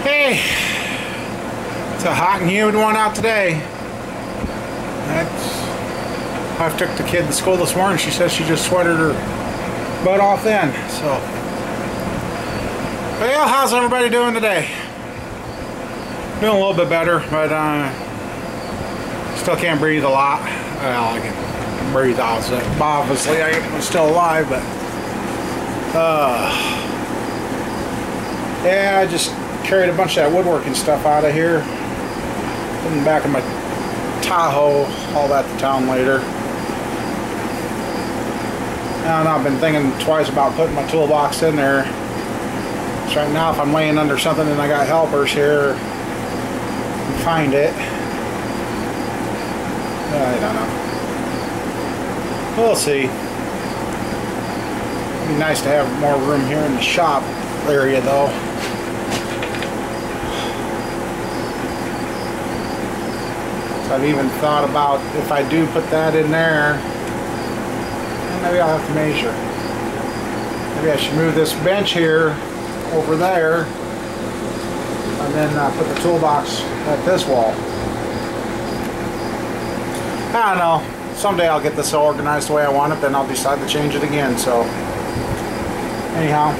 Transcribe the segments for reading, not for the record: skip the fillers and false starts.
Hey, it's a hot and humid one out today. I took the kid to school this morning. She says she just sweated her butt off then. So, well, how's everybody doing today? Doing a little bit better, but still can't breathe a lot. Well, I can breathe obviously. I'm still alive, but yeah, I just carried a bunch of that woodworking stuff out of here. Put in the back of my Tahoe, haul that to town later. And I've been thinking twice about putting my toolbox in there. So right now, if I'm laying under something and I got helpers here, and find it. I don't know. We'll see. It'd be nice to have more room here in the shop area, though. So I've even thought about if I do put that in there, maybe I'll have to measure. Maybe I should move this bench here over there and then put the toolbox at this wall. I don't know. Someday I'll get this organized the way I want it, then I'll decide to change it again. So anyhow,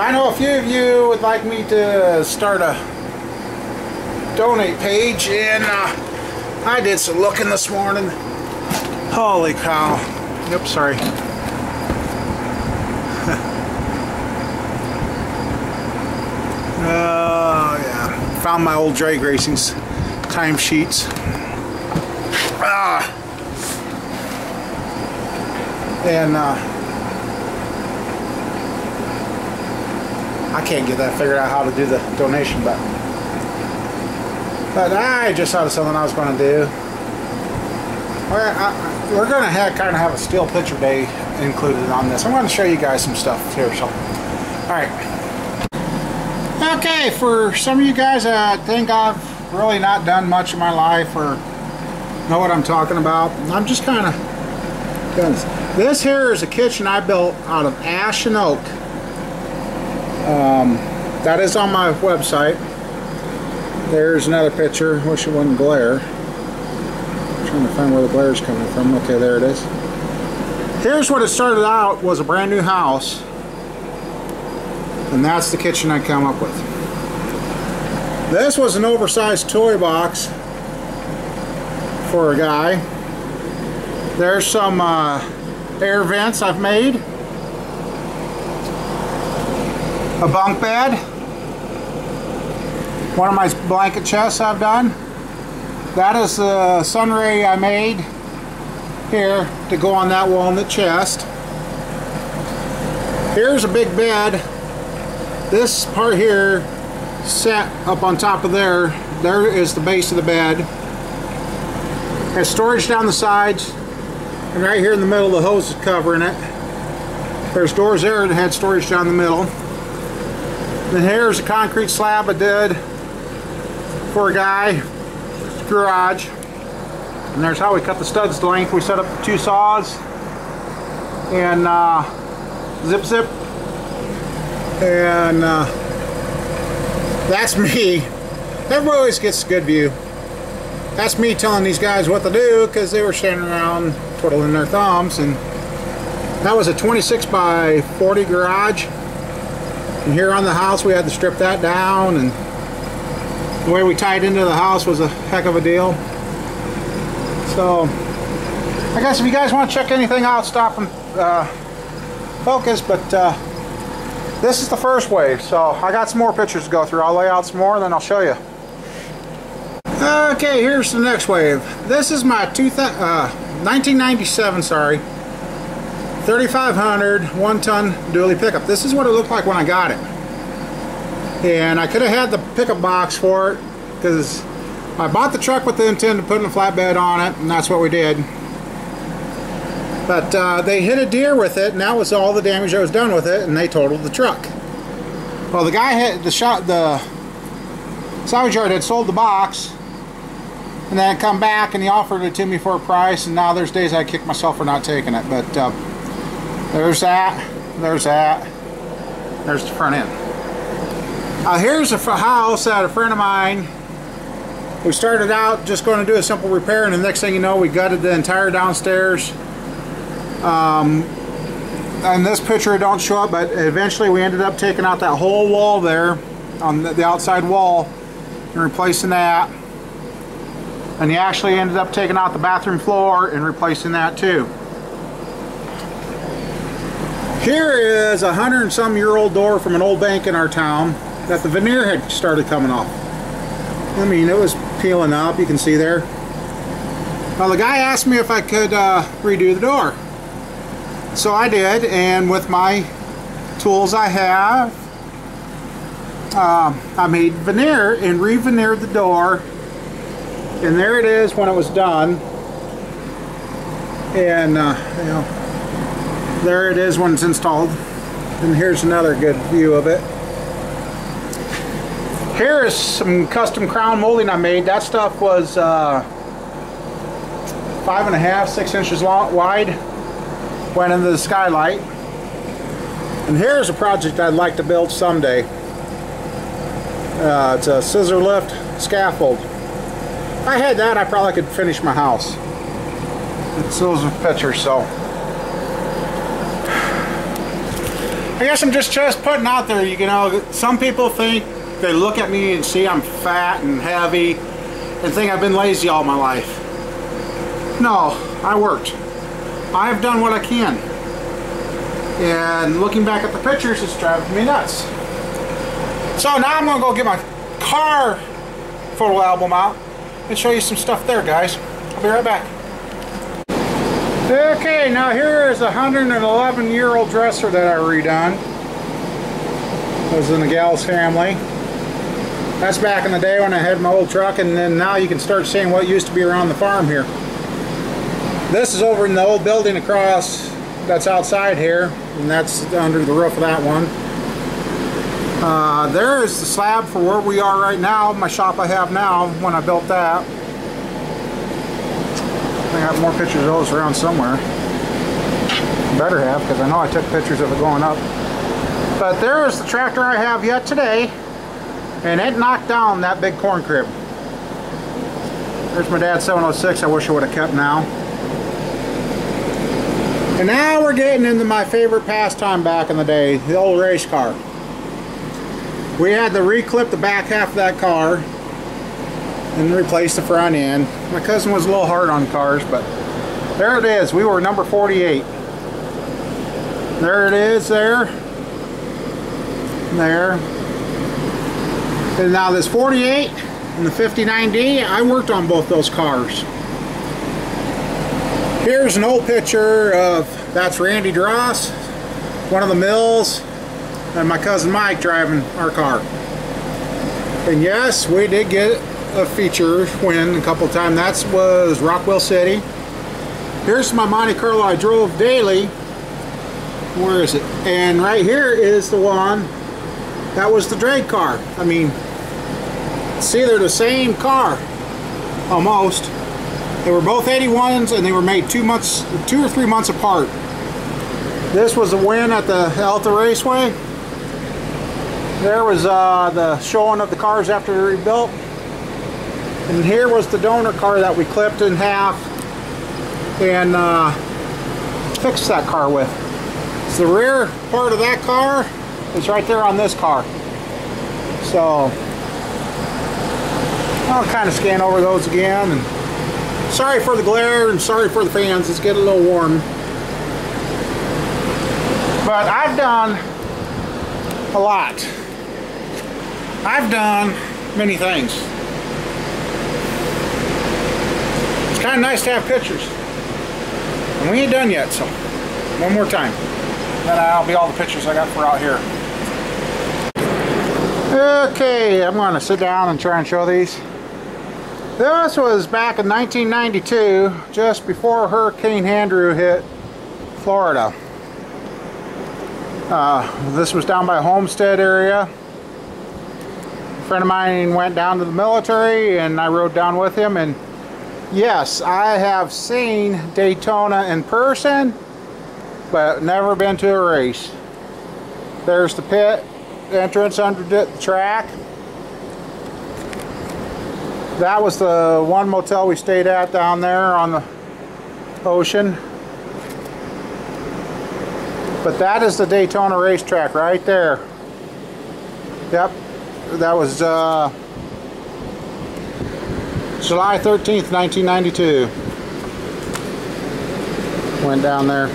I know a few of you would like me to start a donate page, and I did some looking this morning. Holy cow. Oops, sorry. Oh yeah, found my old drag racing's timesheets. And I can't get that figured out how to do the donation button. But I just thought of something I was going to do. We're going to kind of have a still picture day included on this. I'm going to show you guys some stuff here. So, alright. Okay, for some of you guys that think I've really not done much in my life or know what I'm talking about, I'm just kind of doing this. This here is a kitchen I built out of ash and oak. That is on my website. There's another picture. Wish it wouldn't glare. I'm trying to find where the glare is coming from. Okay, there it is. Here's what it started out, was a brand new house. And that's the kitchen I come up with. This was an oversized toy box for a guy. There's some air vents I've made. A bunk bed. One of my blanket chests I've done. That is the sunray I made here to go on that walnut chest. Here's a big bed. This part here sat up on top of there. There is the base of the bed. Has storage down the sides, and right here in the middle the hose is covering it. There's doors there that had storage down the middle. Then here's a concrete slab I did for a guy garage, and there's how we cut the studs to length. We set up 2 saws and zip, and that's me. Everybody always gets a good view. That's me telling these guys what to do, because they were standing around twiddling their thumbs. And that was a 26 by 40 garage, and here on the house we had to strip that down, and the way we tied into the house was a heck of a deal. So I guess if you guys want to check anything out, stop and focus. But this is the first wave, so I got some more pictures to go through. I'll lay out some more and then I'll show you. Okay, here's the next wave. This is my 1997, sorry, 3500 1-ton dually pickup. This is what it looked like when I got it. And I could have had the pickup box for it, because I bought the truck with the intent of putting a flatbed on it, and that's what we did. But they hit a deer with it, and that was all the damage that was done with it, and they totaled the truck. Well, the guy had the salvage yard had sold the box, and then come back and he offered it to me for a price, and now there's days I kick myself for not taking it. But there's that. There's the front end. Here's a house that a friend of mine, we started out just going to do a simple repair, and the next thing you know, we gutted the entire downstairs. And this picture don't show it, but eventually we ended up taking out that whole wall there on the outside wall and replacing that. And he actually ended up taking out the bathroom floor and replacing that too. Here is a 100-some-year-old door from an old bank in our town that the veneer had started coming off. I mean, it was peeling up, you can see there. Well, the guy asked me if I could redo the door. So I did, and with my tools I have, I made veneer and re-veneered the door, and there it is when it was done. And you know, there it is when it's installed. And here's another good view of it. Here is some custom crown molding I made. That stuff was 5.5, 6 inches long, wide. Went into the skylight. And here's a project I'd like to build someday. It's a scissor lift scaffold. If I had that, I probably could finish my house. Those are pictures, so I guess I'm just putting out there, you know, some people think, they look at me and see I'm fat and heavy and think I've been lazy all my life. No, I worked. I've done what I can. And looking back at the pictures, it's driving me nuts. So now I'm gonna go get my car photo album out and show you some stuff there, guys. I'll be right back. Okay, now here is a 111-year-old dresser that I redone. It was in the gal's family. That's back in the day when I had my old truck, and then now you can start seeing what used to be around the farm here. This is over in the old building across, that's outside here, and that's under the roof of that one. There is the slab for where we are right now, my shop I have now, when I built that. I have more pictures of those around somewhere. Better have, because I know I took pictures of it going up. But there is the tractor I have yet today, and it knocked down that big corn crib. There's my dad's 706, I wish I would have kept now. And now we're getting into my favorite pastime back in the day, the old race car. We had to reclip the back half of that car and replace the front end. My cousin was a little hard on cars, but there it is. We were number 48. There it is there. There. And now this 48 and the 59D, I worked on both those cars. Here's an old picture of, that's Randy Dross, one of the mills, and my cousin Mike driving our car. And yes, we did get a feature win a couple of times. That was Rockwell City. Here's my Monte Carlo I drove daily. Where is it? And right here is the one that was the drag car. I mean, see, they're the same car almost. They were both 81s, and they were made 2 or 3 months apart. This was a win at the Alta Raceway. There was the showing of the cars after they rebuilt. And here was the donor car that we clipped in half and fixed that car with. So the rear part of that car is right there on this car. So I'll kind of scan over those again. And sorry for the glare and sorry for the fans, it's getting a little warm. But I've done a lot. I've done many things. It's kind of nice to have pictures. And we ain't done yet, so one more time. Then that'll be all the pictures I got for out here. Okay, I'm going to sit down and try and show these. This was back in 1992, just before Hurricane Andrew hit Florida. This was down by Homestead area. A friend of mine went down to the military and I rode down with him, and yes, I have seen Daytona in person, but never been to a race. There's the pit entrance under the track. That was the one motel we stayed at down there on the ocean. But that is the Daytona racetrack right there. Yep, that was July 13th, 1992. Went down there.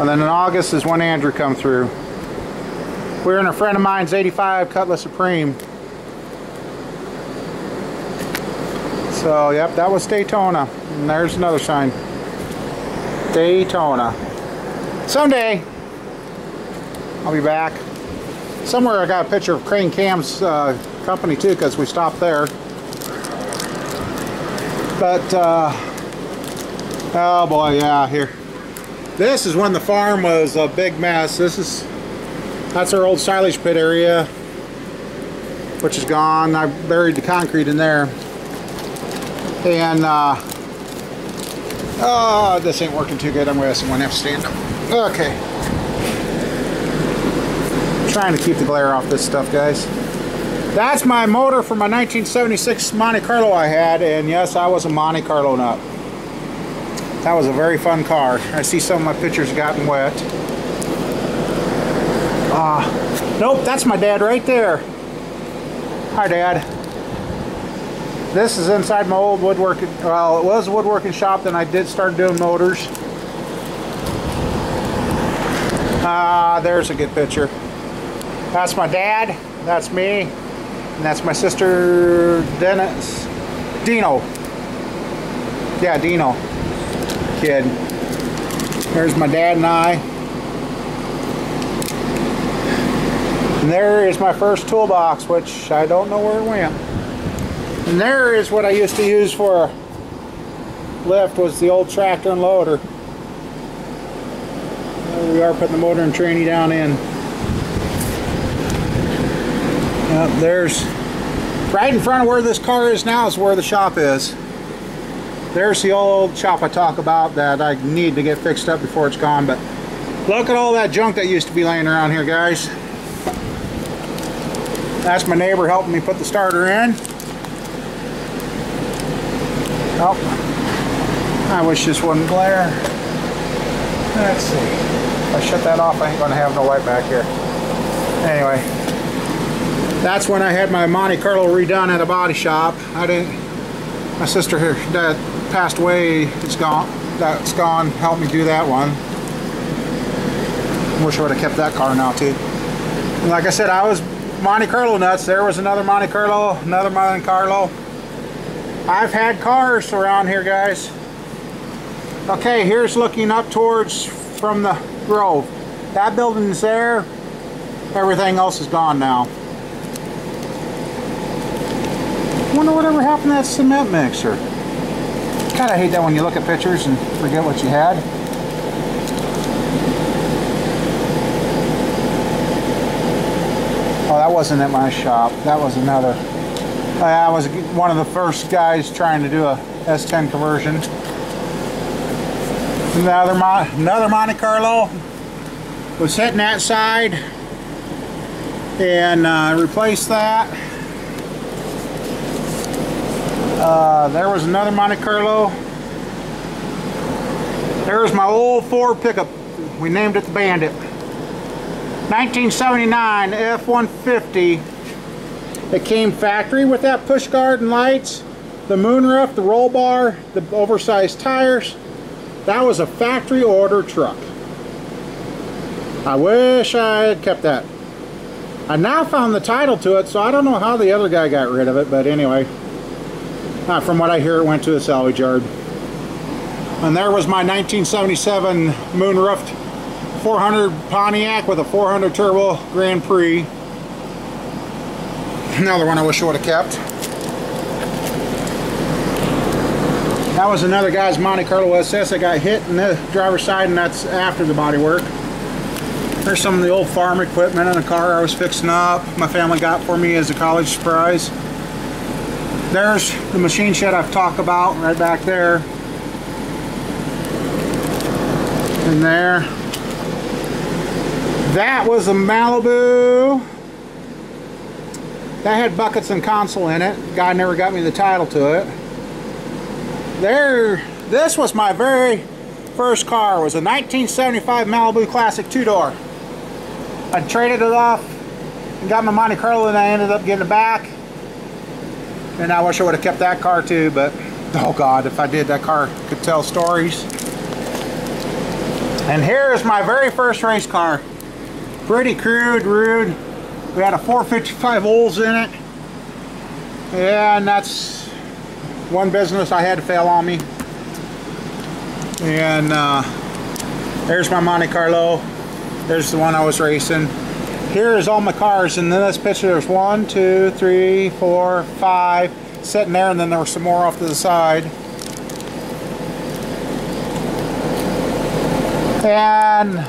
And then in August is when Andrew come through. We were in a friend of mine's 85 Cutlass Supreme. So, yep, that was Daytona. And there's another sign. Daytona. Someday, I'll be back. Somewhere I got a picture of Crane Cam's company too, because we stopped there. But, oh boy, yeah, here. This is when the farm was a big mess. That's our old silage pit area, which is gone. I buried the concrete in there. And, oh, this ain't working too good. I'm going to have to stand up. Okay. I'm trying to keep the glare off this stuff, guys. That's my motor for my 1976 Monte Carlo I had, and yes, I was a Monte Carlo nut. That was a very fun car. I see some of my pictures gotten wet. Nope, that's my dad right there. Hi, Dad. This is inside my old woodworking, well, it was a woodworking shop, then I did start doing motors. There's a good picture. That's my dad, that's me, and that's my sister, Dino. Yeah, Dino. Kid. There's my dad and I. And there is my first toolbox, which I don't know where it went. And there is what I used to use for a lift, was the old tractor and loader. There we are, putting the motor and tranny down in. Yep, there's, right in front of where this car is now is where the shop is. There's the old shop I talk about that I need to get fixed up before it's gone. But look at all that junk that used to be laying around here, guys. That's my neighbor helping me put the starter in. Oh, I wish this wouldn't glare. Let's see. If I shut that off, I ain't gonna have no light back here. Anyway, that's when I had my Monte Carlo redone at a body shop. My sister here, Dad, passed away. It's gone. That's gone. Helped me do that one. Wish I would have kept that car now too. And like I said, I was Monte Carlo nuts. There was another Monte Carlo, another Monte Carlo. I've had cars around here, guys. Okay, here's looking up towards from the Grove. That building's there. Everything else is gone now. Wonder whatever happened to that cement mixer. Kind of hate that when you look at pictures and forget what you had. Oh, that wasn't at my shop. That was another. I was one of the first guys trying to do a S10 conversion. Another Monte Carlo was hitting that side, and replaced that. There was another Monte Carlo. There's my old Ford pickup. We named it the Bandit. 1979 F-150. It came factory with that push guard and lights, the moonroof, the roll bar, the oversized tires. That was a factory order truck. I wish I had kept that. I now found the title to it, so I don't know how the other guy got rid of it, but anyway. From what I hear, it went to a salvage yard. And there was my 1977 moonroofed 400 Pontiac with a 400 turbo Grand Prix. Another one I wish I would have kept. That was another guy's Monte Carlo SS that got hit in the driver's side, and that's after the body work. There's some of the old farm equipment in the car I was fixing up. My family got for me as a college surprise. There's the machine shed I've talked about right back there. And there. That was a Malibu. That had buckets and console in it. Guy never got me the title to it. This was my very first car. It was a 1975 Malibu Classic 2-door. I traded it off and got my Monte Carlo, and I ended up getting it back. And I wish I would have kept that car too, but oh God, if I did, that car could tell stories. And here is my very first race car. Pretty crude, rude. We had a 455 Olds in it. And that's one business I had to fail on me. And there's my Monte Carlo. There's the one I was racing. Here is all my cars. And in this picture there's 1, 2, 3, 4, 5 sitting there, and then there were some more off to the side. And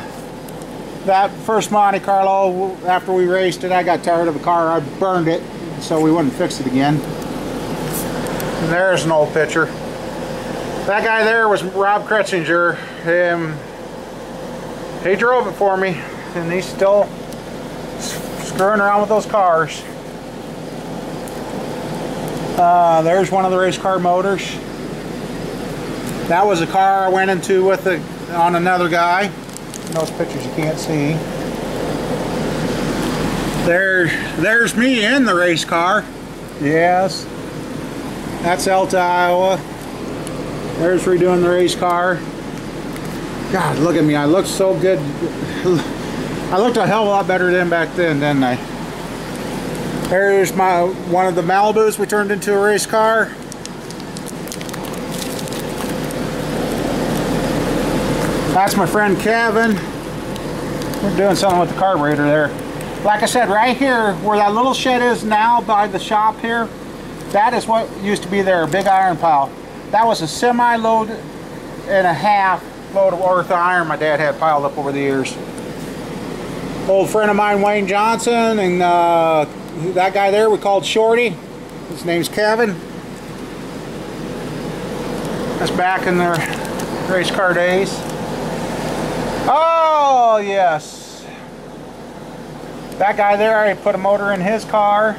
that first Monte Carlo, after we raced it, I got tired of the car. I burned it so we wouldn't fix it again. And there's an old picture. That guy there was Rob Kretzinger. He drove it for me, and he's still screwing around with those cars. There's one of the race car motors. That was a car I went into with on another guy. In those pictures you can't see. There's me in the race car. Yes. That's Alta, Iowa. There's redoing the race car. God, look at me. I look so good. I looked a hell of a lot better than back then, didn't I? There's one of the Malibus we turned into a race car. That's my friend Kevin. We're doing something with the carburetor there. Like I said, right here where that little shed is now by the shop here, that is what used to be there, a big iron pile. That was a semi-load and a half load of worth of iron my dad had piled up over the years. Old friend of mine, Wayne Johnson, and that guy there we called Shorty. His name's Kevin. That's back in their race car days. Oh yes, that guy there, I put a motor in his car.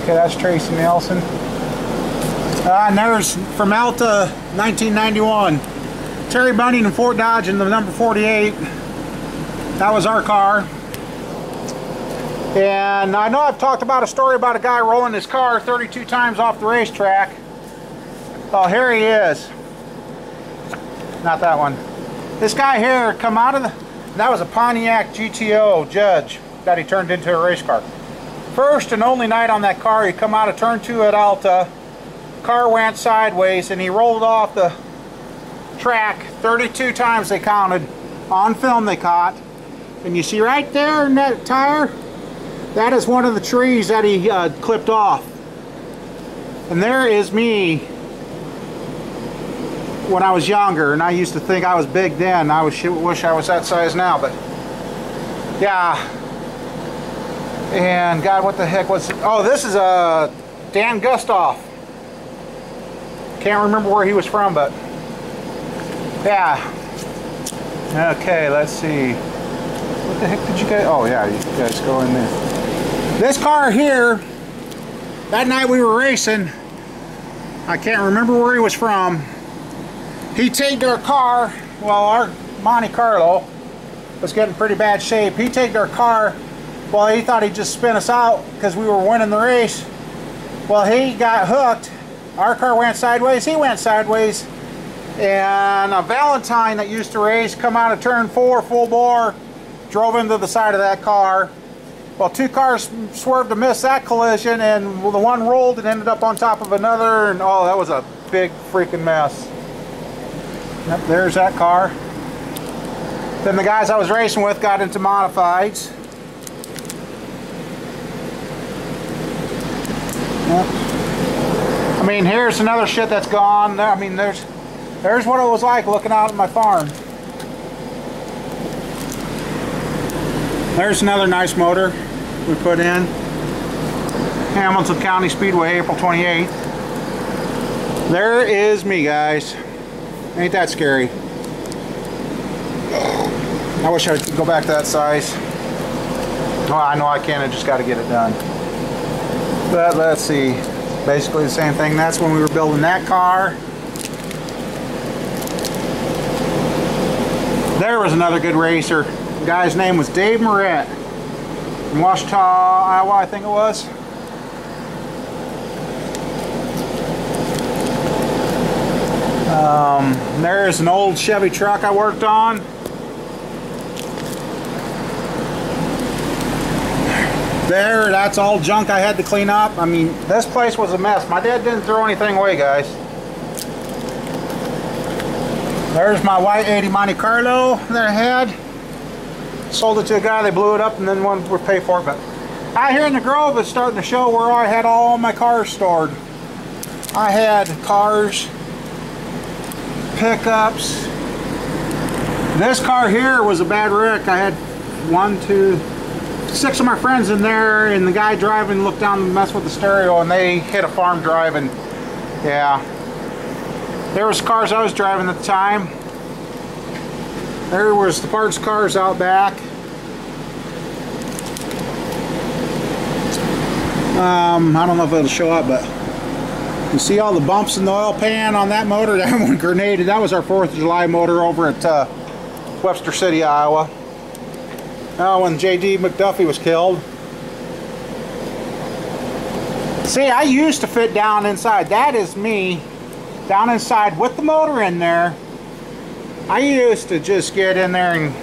Okay, that's Tracy Nelson. And there's from Alta 1991, Terry Bunning and Fort Dodge in the number 48. That was our car. And I know I've talked about a story about a guy rolling his car 32 times off the racetrack. Oh, here he is. Not that one. This guy here come out of that was a Pontiac GTO Judge that he turned into a race car. First and only night on that car, he come out of turn 2 at Alta. Car went sideways and he rolled off the track 32 times, they counted. On film they caught. And you see right there in that tire, that is one of the trees that he clipped off. And there is me when I was younger, and I used to think I was big then. I wish I was that size now, but yeah. And God, what the heck was it? Oh, this is Dan Gustoff. Can't remember where he was from, but yeah. Okay, let's see. What the heck did you guys? Oh yeah, you guys go in there. This car here, that night we were racing, I can't remember where he was from. He tagged our car, well, our Monte Carlo was getting pretty bad shape. He tagged our car, well, he thought he'd just spin us out because we were winning the race. Well, he got hooked. Our car went sideways, he went sideways, and a Valentine that used to race come out of turn 4 full bore, drove into the side of that car. Well, 2 cars swerved to miss that collision, and the one rolled and ended up on top of another, and oh, that was a big freaking mess. Yep, there's that car. Then the guys I was racing with got into modifieds. Yep. I mean, here's another shit that's gone. I mean, there's what it was like looking out at my farm. There's another nice motor we put in. Hamilton County Speedway, April 28th. There is me, guys. Ain't that scary? I wish I could go back to that size. Well, I know I can, I just got to get it done. But let's see, basically the same thing. That's when we were building that car. There was another good racer. The guy's name was Dave Moret from Washita, Iowa, I think it was. There's an old Chevy truck I worked on. There, that's all junk I had to clean up. I mean, this place was a mess. My dad didn't throw anything away, guys. There's my white 80 Monte Carlo that I had. Sold it to a guy, they blew it up, and then wanted to pay for it. But out here in the Grove, it's starting to show where I had all my cars stored. I had cars, pickups. This car here was a bad wreck. I had 6 of my friends in there, and the guy driving looked down and messed with the stereo, and they hit a farm drive, and yeah. There was cars I was driving at the time. There was the parts cars out back. I don't know if it'll show up, but you see all the bumps in the oil pan on that motor? That one grenaded. That was our 4th of July motor over at Webster City, Iowa. When J.D. McDuffie was killed. See, I used to fit down inside. That is me down inside with the motor in there. I used to just get in there and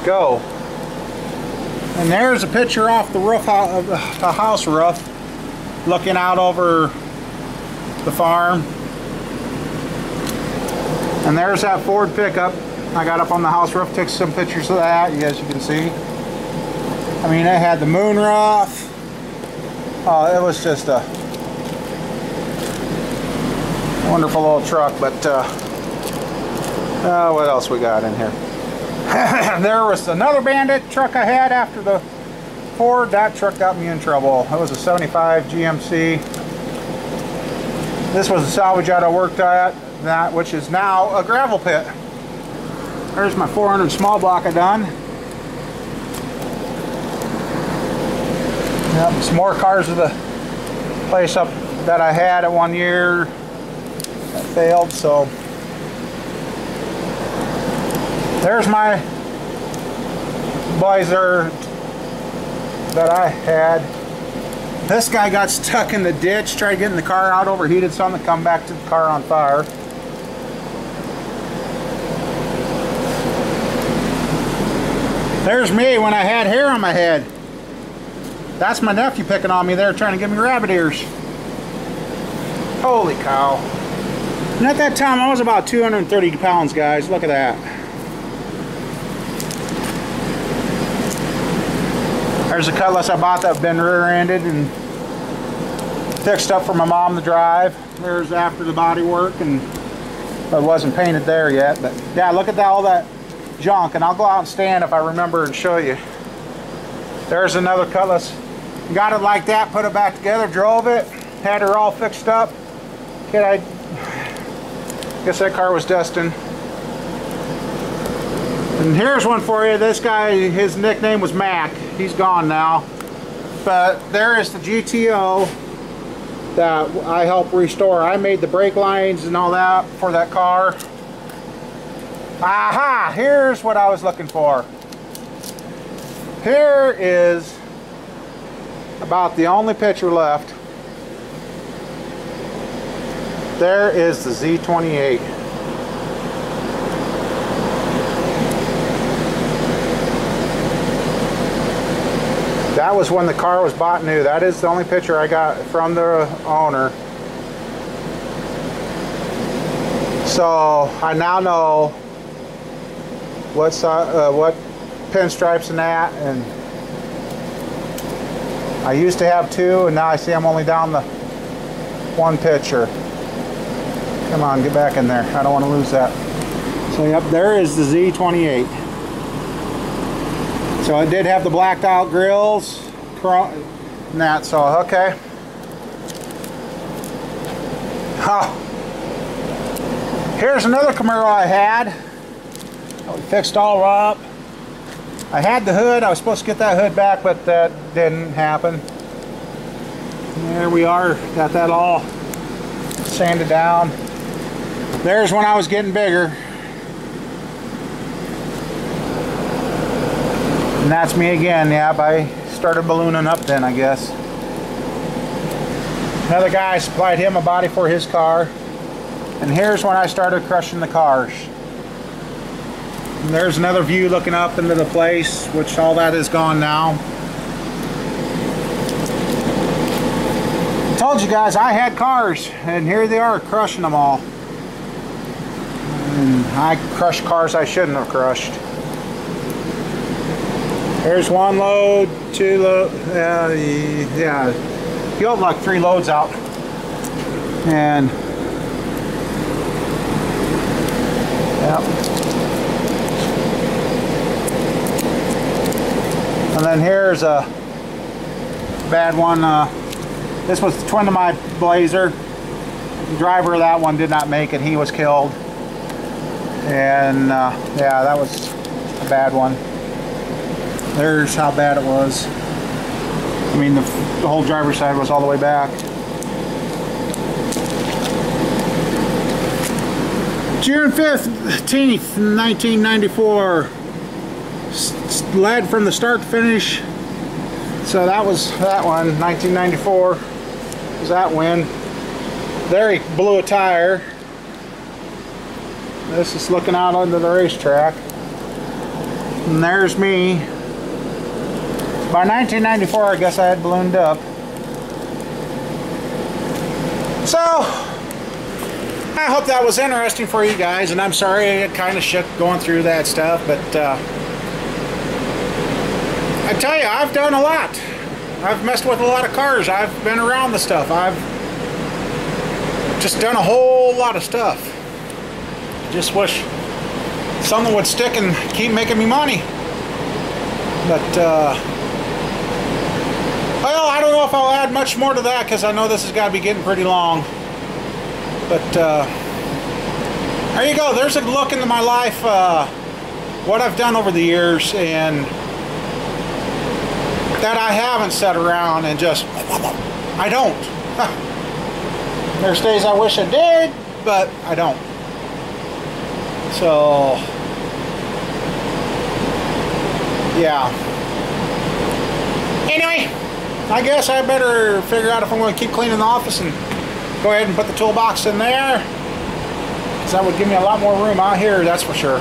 go. And there's a picture off the roof of the house roof, looking out over the farm. And there's that Ford pickup. I got up on the house roof, took some pictures of that, as you can see. I mean, it had the moon roof. It was just a wonderful little truck. But what else we got in here? There was another Bandit truck I had after the Ford. That truck got me in trouble. It was a 75 GMC. This was a salvage yard I worked at, which is now a gravel pit. There's my 400 small block I done. Yep, some more cars of the place up that I had at one year that failed. So there's my Blazer that I had. This guy got stuck in the ditch, tried getting the car out, overheated something, come back to the car on fire. There's me when I had hair on my head. That's my nephew picking on me there, trying to give me rabbit ears. Holy cow. And at that time, I was about 230 pounds, guys. Look at that. There's a Cutlass I bought that's been rear-ended and fixed up for my mom to drive. There's after the body work, and it wasn't painted there yet. But yeah, look at that, all that junk, and I'll go out and stand if I remember and show you. There's another Cutlass. Got it like that, put it back together, drove it, had her all fixed up. Okay, I guess that car was destined. And here's one for you. This guy, his nickname was Mac. He's gone now. But there is the GTO that I helped restore. I made the brake lines and all that for that car. Aha! Here's what I was looking for. Here is about the only picture left. There is the Z28. That was when the car was bought new. That is the only picture I got from the owner. So I now know what pinstripes and that, and I used to have 2, and now I see I'm only down the 1 picture. Come on, get back in there. I don't want to lose that. So yep, there is the Z28. So it did have the blacked out grills and that, so okay. Oh. Here's another Camaro I had. We fixed all up. I had the hood. I was supposed to get that hood back, but that didn't happen. There we are. Got that all sanded down. There's when I was getting bigger. And that's me again. Yep, I started ballooning up then, I guess. Another guy supplied him a body for his car. And here's when I started crushing the cars. And there's another view looking up into the place, which all that is gone now. Told you guys I had cars, and here they are crushing them all. And I crushed cars I shouldn't have crushed. Here's one load, two load, yeah, killed like 3 loads out. And yep. And then here's a bad one. This was the twin of my Blazer. The driver of that one did not make it. He was killed. And yeah, that was a bad one. There's how bad it was. I mean, the whole driver's side was all the way back. June 15th, 1994. Led from the start to finish. So that was that one, 1994. Was that win. There he blew a tire. This is looking out onto the racetrack. And there's me. By 1994, I guess I had ballooned up. So, I hope that was interesting for you guys, and I'm sorry it kind of shook going through that stuff, but I tell you, I've done a lot. I've messed with a lot of cars. I've been around the stuff. I've just done a whole lot of stuff. Just wish something would stick and keep making me money. But, well, I don't know if I'll add much more to that because I know this has got to be getting pretty long. But there you go. There's a look into my life, what I've done over the years, and that I haven't sat around and just, I don't. There's days I wish I did, but I don't. So, yeah. Anyway, I guess I better figure out if I'm going to keep cleaning the office and go ahead and put the toolbox in there, because that would give me a lot more room out here, that's for sure.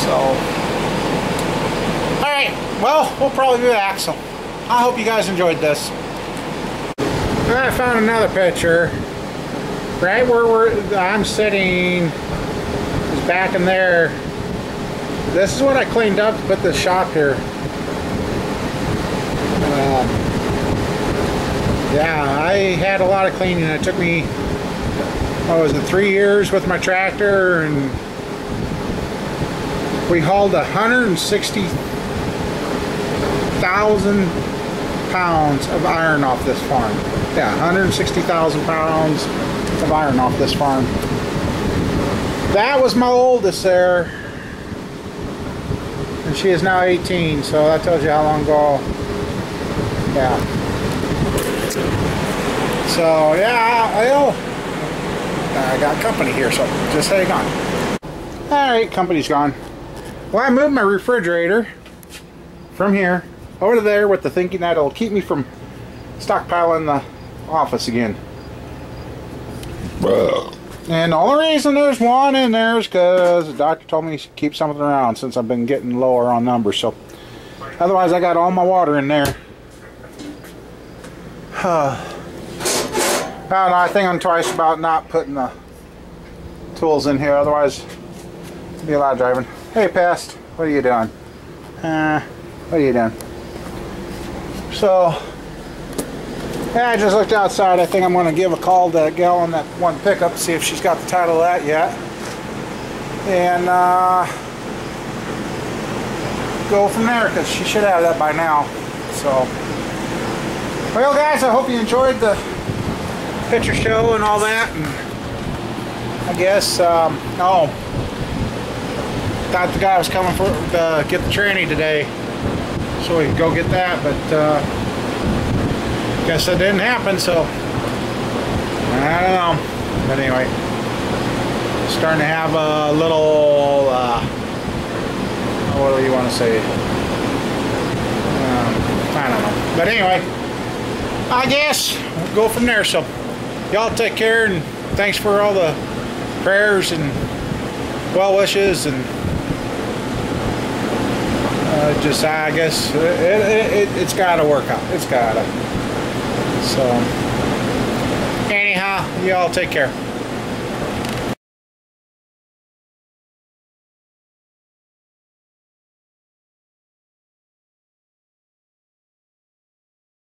So, alright, well, we'll probably be back, so I hope you guys enjoyed this. I found another picture. Right where I'm sitting is back in there. This is what I cleaned up to put this shop here. Yeah, I had a lot of cleaning. It took me, what was it, 3 years with my tractor, and we hauled 160,000 pounds of iron off this farm. Yeah, 160,000 pounds of iron off this farm. That was my oldest there, and she is now 18, so that tells you how long ago. Yeah. So yeah, well, I got company here, so just hang on. Alright, company's gone. Well, I moved my refrigerator from here over to there with the thinking that it'll keep me from stockpiling the office again. And the only reason there's one in there is because the doctor told me to keep something around since I've been getting lower on numbers. So otherwise I got all my water in there. I don't know, I think I'm twice about not putting the tools in here, otherwise it'd be a lot of driving. Hey Pest, what are you doing? What are you doing? So, yeah, I just looked outside. I think I'm going to give a call to that gal on that one pickup, see if she's got the title of that yet. And go from there, because she should have that by now. So, well guys, I hope you enjoyed the picture show and all that. And I guess, oh, thought the guy was coming for get the tranny today, so we could go get that, but guess that didn't happen. So I don't know. But anyway, starting to have a little. What do you want to say? I don't know. But anyway, I guess we'll go from there. So y'all take care, and thanks for all the prayers and well wishes, and just I guess it's got to work out. It's got to. So anyhow, y'all take care.